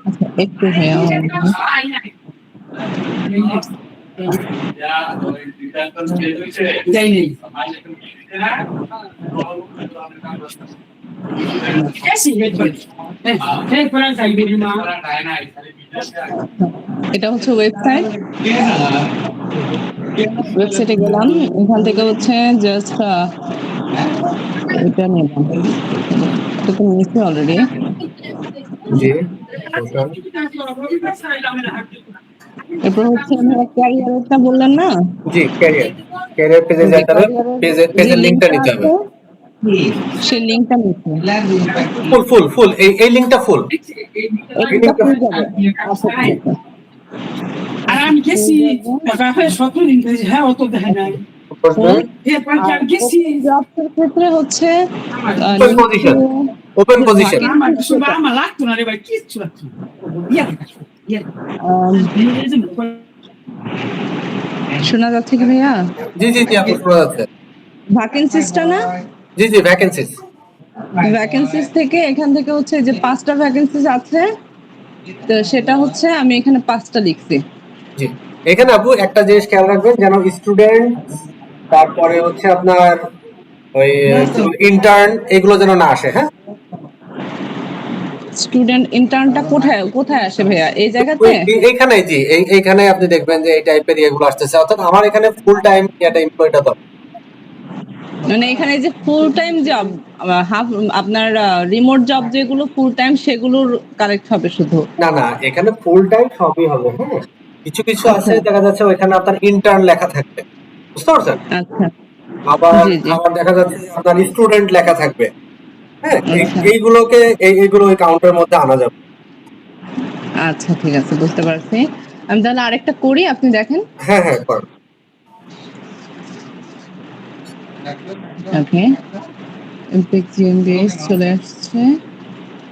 আচ্ছা একটু ভাইয়া এটা হচ্ছে ওয়েবসাইট। ওয়েবসাইটে গেলাম, এখান থেকে হচ্ছে জাস্ট এটা নিলাম, এটা তো নিয়েছি অলরেডি। জি এরপর হচ্ছে ক্যারিয়ারটা বললেন না? জি ক্যারিয়ার পেজে যেতে হবে, পেজের লিংকটা নিতে হবে। সেই লিংকটা নিচ্ছি। ফুল এই লিংকটা ফুল। এই লিংকটা ফুল যাবে। আচ্ছা ঠিক আছে। আর আমি গেছি সকল ইংরেজি, হ্যাঁ অত দেখে নাই গেছি জবসের ক্ষেত্রে হচ্ছে ওপেন পজিশন আমার লাগতো না রে ভাই, কিচ্ছু লাগতো না। শোনা যাচ্ছে কি ভাইয়া? জি জি জি আপু শোনা যাচ্ছে। ভ্যাকেন্সিসটা না? জি জি ভ্যাকেন্সিস। ভ্যাকেন্সিস থেকে এখান থেকে হচ্ছে যে 5টা ভ্যাকেন্সিস আছে, তো সেটা হচ্ছে আমি এখানে 5টা লিখছি। জি এখানে আপু একটা জিনিস খেয়াল রাখবেন, যেন স্টুডেন্ট, তারপরে হচ্ছে আপনার ওই ইন্টার্ন, এগুলো যেন না আসে। হ্যাঁ, স্টুডেন্ট ইন্টার্নটা কোথায় কোথায় আসে ভাইয়া? এই জায়গাতে? এইখানে জি এইখানে আপনি দেখবেন যে এই টাইপের ইয়েগুলো আসতেছে, অর্থাৎ আমার এখানে ফুল টাইম এটা এমপ্লয়িটা দরকার। মানে এখানে যে ফুল টাইম জব, হাফ আপনার রিমোট জব যেগুলো ফুল টাইম সেগুলোর কারেক্ট হবে শুধু? না না, এখানে ফুল টাইম সবই হবে। হ্যাঁ, কিছু কিছু আছে দেখা যাচ্ছে ওইখানে আপনার ইন্টার্ন লেখা থাকবে, বুঝতে পারছেন? আচ্ছা আবার জি জি আবার দেখা যাচ্ছে আপনার স্টুডেন্ট লেখা থাকবে। হ্যাঁ, আচ্ছা এইগুলোকে এইগুলো ওই কাউন্টের মধ্যে আনা যাবে। আচ্ছা ঠিক আছে, বুঝতে পারছি। আমি তাহলে আরেকটা করি, আপনি দেখেন। হ্যাঁ হ্যাঁ করেন। ওকে, ইমপ্যাক্ট জিএমবিএস চলে আসছে।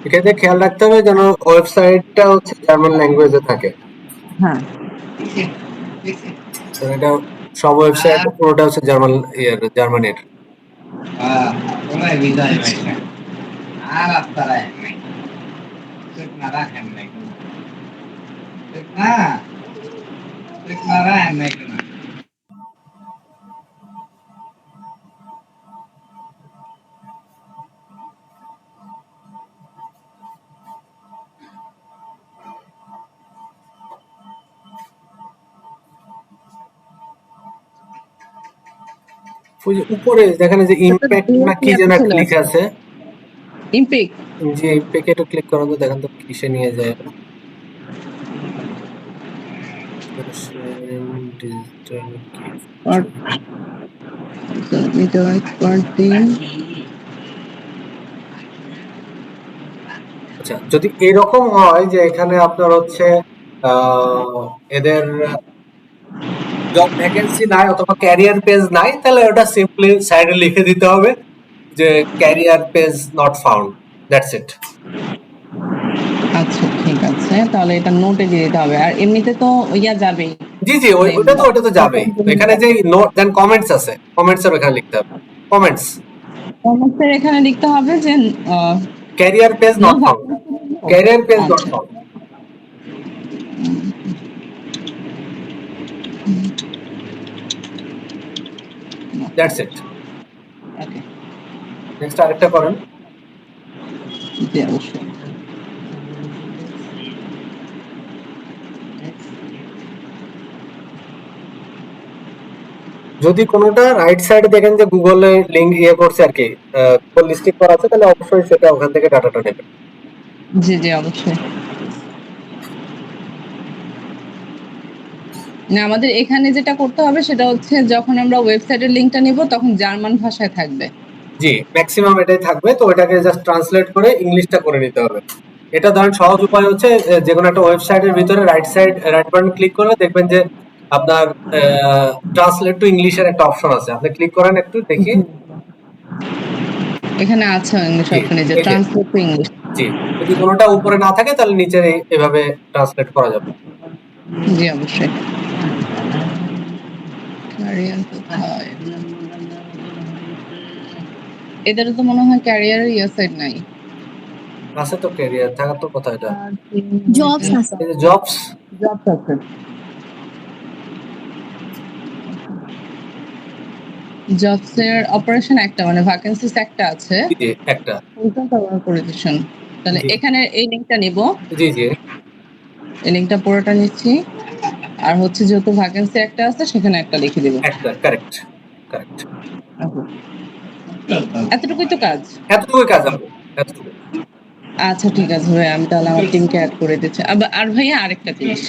এখানে খেয়াল রাখতে হবে যেন ওয়েবসাইটটা হচ্ছে জার্মান ল্যাঙ্গুয়েজে থাকে। হ্যাঁ তো এটা সব ওয়েবসাইট পুরোটা হচ্ছে জার্মানের। উপরে দেখেন যে ইমপ্যাক্ট না কি যেন একটা লেখা আছে। ইমপ্যাক্ট যে ইমপ্যাক্ট একটু ক্লিক করেন তো, দেখেন তো কিসে নিয়ে যায়। আচ্ছা, যদি এরকম হয় যে এখানে আপনার হচ্ছে এদের জব ভ্যাকেন্সি নাই অথবা ক্যারিয়ার পেজ নাই, তাহলে ওটা সিম্পলি সাইডে লিখে দিতে হবে যে career page not found, that's ইট। আচ্ছা ঠিক আছে, তাহলে এটা নোটে দিয়ে দিতে হবে। আর এমনিতে তো ইয়া যাবেই। জি জি ওটা তো যাবেই। এখানে যে নোট দেন কমেন্টস আছে, কমেন্টস এর এখানে লিখতে হবে কমেন্টস। কমেন্টসের এখানে লিখতে হবে যে career page no not found, career page not found, that's it. Okay next আরেকটা করেন। জি অবশ্যই। যদি কোনোটা রাইট সাইডে দেখেন যে গুগলে লিংক ইয়ে করছে আর কি, গুগল লিস্টিং করা আছে, তাহলে অবশ্যই সেটা ওখান থেকে ডাটাটা নেবেন। জি জি অবশ্যই। না, আমাদের এখানে যেটা করতে হবে সেটা হচ্ছে যখন আমরা ওয়েবসাইটের লিংকটা নিব তখন জার্মান ভাষায় থাকবে। জি ম্যাক্সিমাম এটাই থাকবে, তো ওটাকে জাস্ট ট্রান্সলেট করে ইংলিশটা করে নিতে হবে। এটা ধরেন সহজ উপায় হচ্ছে যে কোনো একটা ওয়েবসাইটের ভিতরে রাইট বাটন ক্লিক করলে দেখবেন যে আপনার ট্রান্সলেট টু ইংলিশের একটা অপশন আছে, আপনি ক্লিক করেন একটু দেখি। এখানে আছে ইংলিশ অপশনে যে ট্রান্সলেট টু ইংলিশ। জি, যদি কোনোটা উপরে না থাকে তাহলে নিচে এভাবে ট্রান্সলেট করা যাবে। জি অবশ্যই। এদের তো মনে হয় ক্যারিয়ার ইয়ে সাইড নাই। আছে তো ক্যারিয়ার থাকার তো কথা এটা। জবস আছে। এই যে জবস, জবস আছে। জবস এর অপারেশন একটা মানে ভ্যাকেন্সিস একটা আছে, জি একটা, পজিশন। তাহলে জি এখানে এই লিংকটা নিব, জি জি এই লিংকটা পুরোটা নিচ্ছি। আর হচ্ছে যেহেতু ভ্যাকেন্সি একটা আছে সেখানে একটা লিখে দিব। একটা, কারেক্ট কারেক্ট। এতটুকুই তো কাজ। এতটুকুই কাজ হবে, এতটুকু। আচ্ছা ঠিক আছে ভাই, আমি তাহলে আমার টিমকে অ্যাড করে দিচ্ছি। আর ভাইয়া আরেকটা জিনিস,